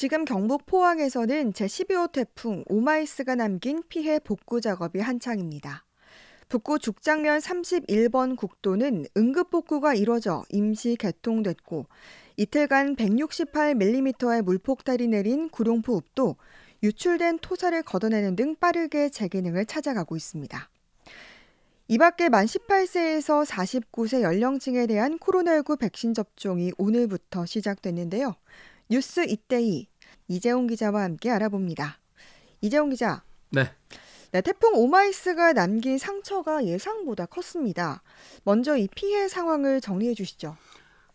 지금 경북 포항에서는 제12호 태풍 오마이스가 남긴 피해 복구 작업이 한창입니다. 북구 죽장면 31번 국도는 응급 복구가 이뤄져 임시 개통됐고 이틀간 168mm의 물폭탄이 내린 구룡포읍도 유출된 토사를 걷어내는 등 빠르게 재기능을 찾아가고 있습니다. 이 밖에 만 18세에서 49세 연령층에 대한 코로나19 백신 접종이 오늘부터 시작됐는데요. 뉴스 이때희 이재용 기자와 함께 알아봅니다. 이재용 기자. 네. 태풍 오마이스가 남긴 상처가 예상보다 컸습니다. 먼저 이 피해 상황을 정리해 주시죠.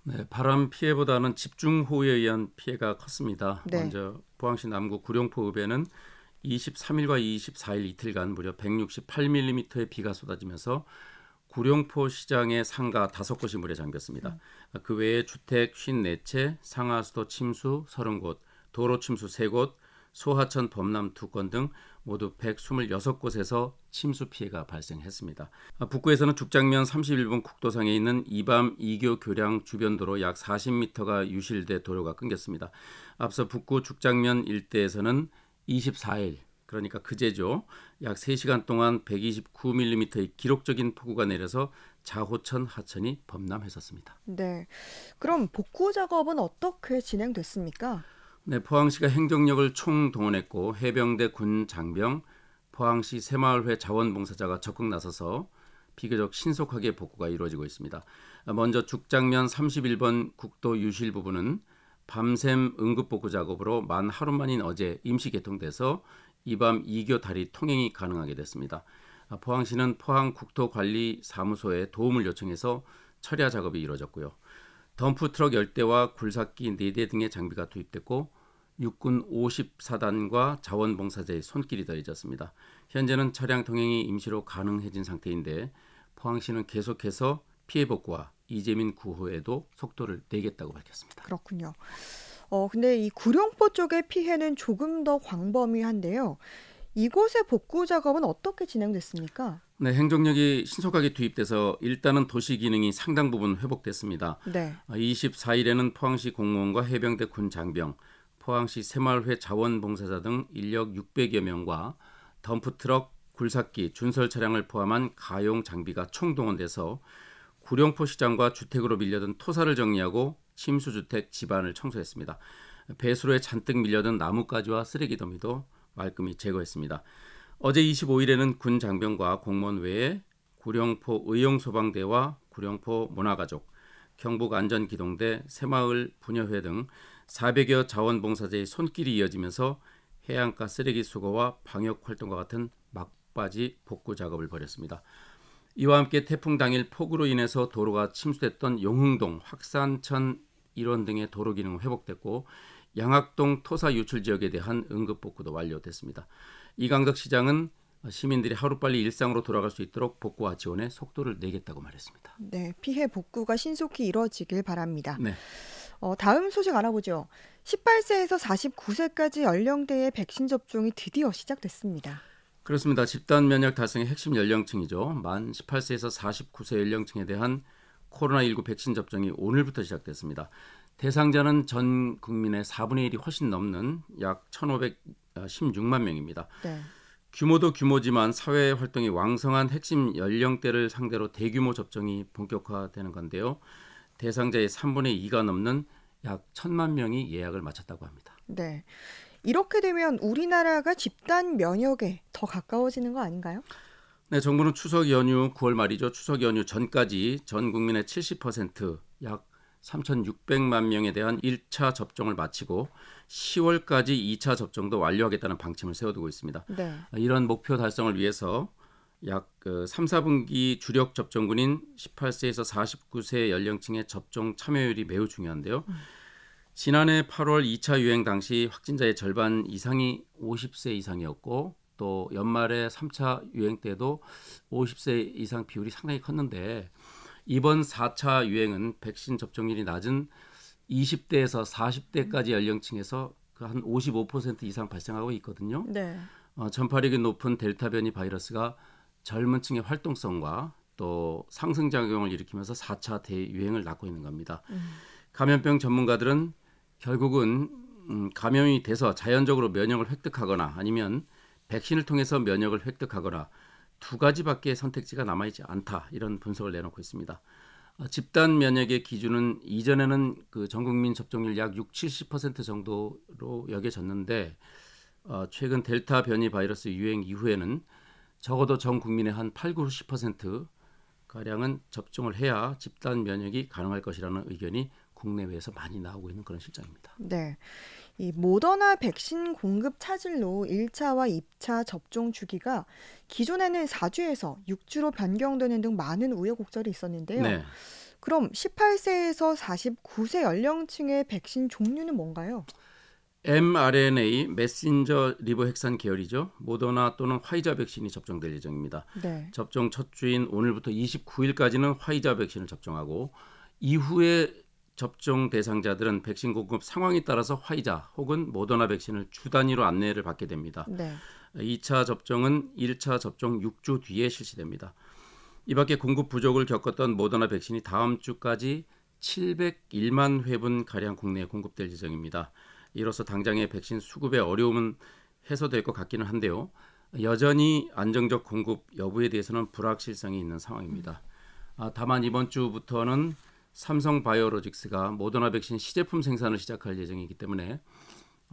네, 바람 피해보다는 집중호우에 의한 피해가 컸습니다. 네. 먼저 포항시 남구 구룡포읍에는 23일과 24일 이틀간 무려 168mm의 비가 쏟아지면서 구룡포 시장의 상가 5곳이 물에 잠겼습니다. 그 외에 주택 54채, 상하수도 침수 30곳, 도로 침수 3곳, 소하천 범람 2건 등 모두 126곳에서 침수 피해가 발생했습니다. 북구에서는 죽장면 31번 국도상에 있는 이밤 이교 교량 주변 도로 약 40m가 유실돼 도로가 끊겼습니다. 앞서 북구 죽장면 일대에서는 24일, 그러니까 그제죠, 약 3시간 동안 129mm의 기록적인 폭우가 내려서 자호천 하천이 범람했었습니다. 네. 그럼 복구 작업은 어떻게 진행됐습니까? 네, 포항시가 행정력을 총동원했고 해병대 군 장병, 포항시 새마을회 자원봉사자가 적극 나서서 비교적 신속하게 복구가 이루어지고 있습니다. 먼저 죽장면 31번 국도 유실 부분은 밤샘 응급복구 작업으로 만 하루 만인 어제 임시 개통돼서 이밤 이교 다리 통행이 가능하게 됐습니다. 포항시는 포항국토관리사무소에 도움을 요청해서 철야 작업이 이루어졌고요. 덤프트럭 10대와 굴삭기 4대 등의 장비가 투입됐고 육군 54단과 자원봉사자의 손길이 더해졌습니다. 현재는 차량 통행이 임시로 가능해진 상태인데 포항시는 계속해서 피해 복구와 이재민 구호에도 속도를 내겠다고 밝혔습니다. 그렇군요. 근데 이 구룡포 쪽의 피해는 조금 더 광범위한데요. 이곳의 복구 작업은 어떻게 진행됐습니까? 네, 행정력이 신속하게 투입돼서 일단은 도시 기능이 상당 부분 회복됐습니다. 네. 24일에는 포항시 공무원과 해병대 군 장병, 포항시 새마을회 자원봉사자 등 인력 600여 명과 덤프트럭, 굴삭기, 준설 차량을 포함한 가용 장비가 총동원돼서 구룡포 시장과 주택으로 밀려든 토사를 정리하고 침수주택 집안을 청소했습니다. 배수로에 잔뜩 밀려든 나뭇가지와 쓰레기 더미도 말끔히 제거했습니다. 어제 25일에는 군 장병과 공무원 외에 구룡포 의용소방대와 구룡포 문화가족, 경북안전기동대, 새마을 부녀회 등 400여 자원봉사자의 손길이 이어지면서 해안가 쓰레기 수거와 방역활동과 같은 막바지 복구 작업을 벌였습니다. 이와 함께 태풍 당일 폭우로 인해서 도로가 침수됐던 용흥동, 확산천 일원 등의 도로 기능은 회복됐고 양학동 토사 유출 지역에 대한 응급 복구도 완료됐습니다. 이강덕 시장은 시민들이 하루빨리 일상으로 돌아갈 수 있도록 복구와 지원에 속도를 내겠다고 말했습니다. 네, 피해 복구가 신속히 이뤄지길 바랍니다. 네. 다음 소식 알아보죠. 18세에서 49세까지 연령대의 백신 접종이 드디어 시작됐습니다. 그렇습니다. 집단 면역 달성의 핵심 연령층이죠. 만 18세에서 49세 연령층에 대한 코로나19 백신 접종이 오늘부터 시작됐습니다. 대상자는 전 국민의 4분의 1이 훨씬 넘는 약 1,516만 명입니다. 네. 규모도 규모지만 사회 활동이 왕성한 핵심 연령대를 상대로 대규모 접종이 본격화되는 건데요. 대상자의 3분의 2가 넘는 약 1,000만 명이 예약을 마쳤다고 합니다. 네. 이렇게 되면 우리나라가 집단 면역에 더 가까워지는 거 아닌가요? 네, 정부는 추석 연휴 9월 말이죠. 추석 연휴 전까지 전 국민의 70%, 약 3,600만 명에 대한 1차 접종을 마치고 10월까지 2차 접종도 완료하겠다는 방침을 세워두고 있습니다. 네. 이런 목표 달성을 위해서 약 3, 4분기 주력 접종군인 18세에서 49세 연령층의 접종 참여율이 매우 중요한데요. 지난해 8월 2차 유행 당시 확진자의 절반 이상이 50세 이상이었고 또 연말에 3차 유행 때도 50세 이상 비율이 상당히 컸는데 이번 4차 유행은 백신 접종률이 낮은 20대에서 40대까지 연령층에서 한 55% 이상 발생하고 있거든요. 네. 전파력이 높은 델타 변이 바이러스가 젊은 층의 활동성과 또 상승작용을 일으키면서 4차 대유행을 낳고 있는 겁니다. 감염병 전문가들은 결국은 감염이 돼서 자연적으로 면역을 획득하거나 아니면 백신을 통해서 면역을 획득하거나 두 가지밖에 선택지가 남아있지 않다 이런 분석을 내놓고 있습니다. 집단 면역의 기준은 이전에는 그 전 국민 접종률 약 60-70% 정도로 여겨졌는데 최근 델타 변이 바이러스 유행 이후에는 적어도 전 국민의 한 8-90% 가량은 접종을 해야 집단 면역이 가능할 것이라는 의견이 국내외에서 많이 나오고 있는 그런 실정입니다. 네. 이 모더나 백신 공급 차질로 1차와 2차 접종 주기가 기존에는 4주에서 6주로 변경되는 등 많은 우여곡절이 있었는데요. 네. 그럼 18세에서 49세 연령층의 백신 종류는 뭔가요? mRNA 메신저 리보핵산 계열이죠. 모더나 또는 화이자 백신이 접종될 예정입니다. 네. 접종 첫 주인 오늘부터 29일까지는 화이자 백신을 접종하고 이후에 접종 대상자들은 백신 공급 상황에 따라서 화이자 혹은 모더나 백신을 주 단위로 안내를 받게 됩니다. 네. 2차 접종은 1차 접종 6주 뒤에 실시됩니다. 이 밖에 공급 부족을 겪었던 모더나 백신이 다음 주까지 701만 회분 가량 국내에 공급될 예정입니다. 이로써 당장의 백신 수급의 어려움은 해소될 것 같기는 한데요. 여전히 안정적 공급 여부에 대해서는 불확실성이 있는 상황입니다. 다만 이번 주부터는 삼성바이오로직스가 모더나 백신 시제품 생산을 시작할 예정이기 때문에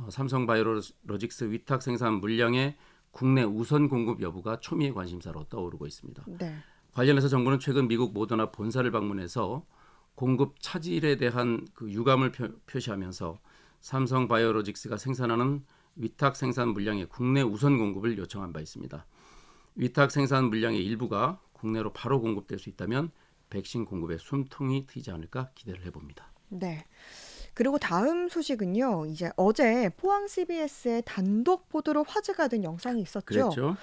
삼성바이오로직스 위탁 생산 물량의 국내 우선 공급 여부가 초미의 관심사로 떠오르고 있습니다. 네. 관련해서 정부는 최근 미국 모더나 본사를 방문해서 공급 차질에 대한 그 유감을 표시하면서 삼성바이오로직스가 생산하는 위탁 생산 물량의 국내 우선 공급을 요청한 바 있습니다. 위탁 생산 물량의 일부가 국내로 바로 공급될 수 있다면 백신 공급에 숨통이 트이지 않을까 기대를 해봅니다. 네. 그리고 다음 소식은요. 이제 어제 포항 CBS의 단독 보도로 화제가 된 영상이 있었죠. 그랬죠?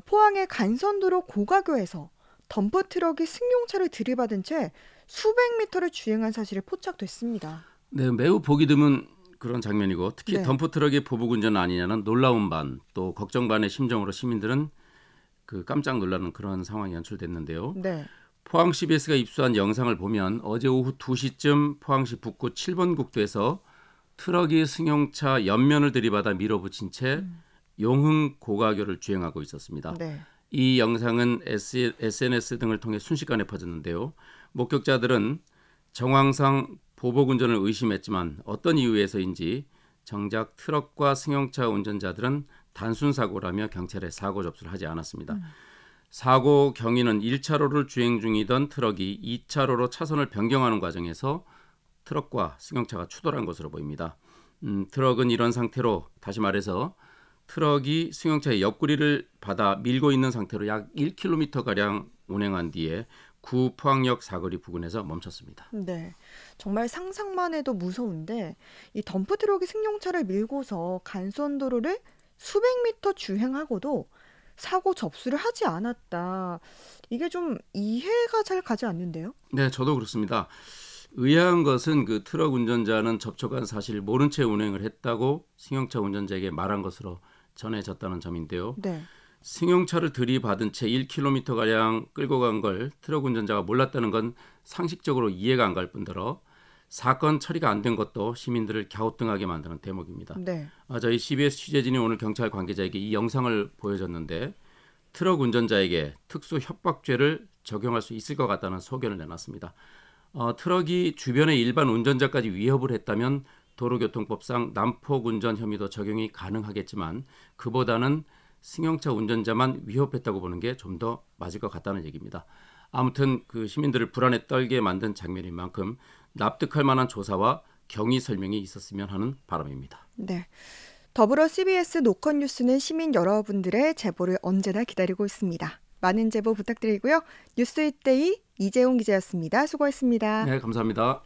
포항의 간선도로 고가교에서 덤프트럭이 승용차를 들이받은 채 수백 미터를 주행한 사실이 포착됐습니다. 네, 매우 보기 드문 그런 장면이고 특히 네. 덤프트럭의 보복운전 아니냐는 놀라운 반 또 걱정 반의 심정으로 시민들은 그 깜짝 놀라는 그런 상황이 연출됐는데요. 네. 포항 CBS가 입수한 영상을 보면 어제 오후 2시쯤 포항시 북구 7번 국도에서 트럭이 승용차 옆면을 들이받아 밀어붙인 채 용흥 고가교를 주행하고 있었습니다. 네. 이 영상은 SNS 등을 통해 순식간에 퍼졌는데요. 목격자들은 정황상 보복운전을 의심했지만 어떤 이유에서인지 정작 트럭과 승용차 운전자들은 단순 사고라며 경찰에 사고 접수를 하지 않았습니다. 사고 경위는 1차로를 주행 중이던 트럭이 2차로로 차선을 변경하는 과정에서 트럭과 승용차가 추돌한 것으로 보입니다. 트럭은 이런 상태로 다시 말해서 트럭이 승용차의 옆구리를 받아 밀고 있는 상태로 약 1km가량 운행한 뒤에 구 포항역 사거리 부근에서 멈췄습니다. 네. 정말 상상만 해도 무서운데 이 덤프트럭이 승용차를 밀고서 간선도로를 수백 미터 주행하고도 사고 접수를 하지 않았다. 이게 좀 이해가 잘 가지 않는데요? 네, 저도 그렇습니다. 의아한 것은 그 트럭 운전자는 접촉한 사실을 모른 채 운행을 했다고 승용차 운전자에게 말한 것으로 전해졌다는 점인데요. 네. 승용차를 들이받은 채 1km가량 끌고 간 걸 트럭 운전자가 몰랐다는 건 상식적으로 이해가 안 갈 뿐더러 사건 처리가 안 된 것도 시민들을 갸우뚱하게 만드는 대목입니다. 네. 저희 CBS 취재진이 오늘 경찰 관계자에게 이 영상을 보여줬는데 트럭 운전자에게 특수 협박죄를 적용할 수 있을 것 같다는 소견을 내놨습니다. 트럭이 주변의 일반 운전자까지 위협을 했다면 도로교통법상 난폭 운전 혐의도 적용이 가능하겠지만 그보다는 승용차 운전자만 위협했다고 보는 게 좀 더 맞을 것 같다는 얘기입니다. 아무튼 그 시민들을 불안에 떨게 만든 장면인 만큼 납득할 만한 조사와 경위 설명이 있었으면 하는 바람입니다. 네. 더불어 CBS 노컷 뉴스는 시민 여러분들의 제보를 언제나 기다리고 있습니다. 많은 제보 부탁드리고요. 뉴스잇데이 이재용 기자였습니다. 수고했습니다. 네, 감사합니다.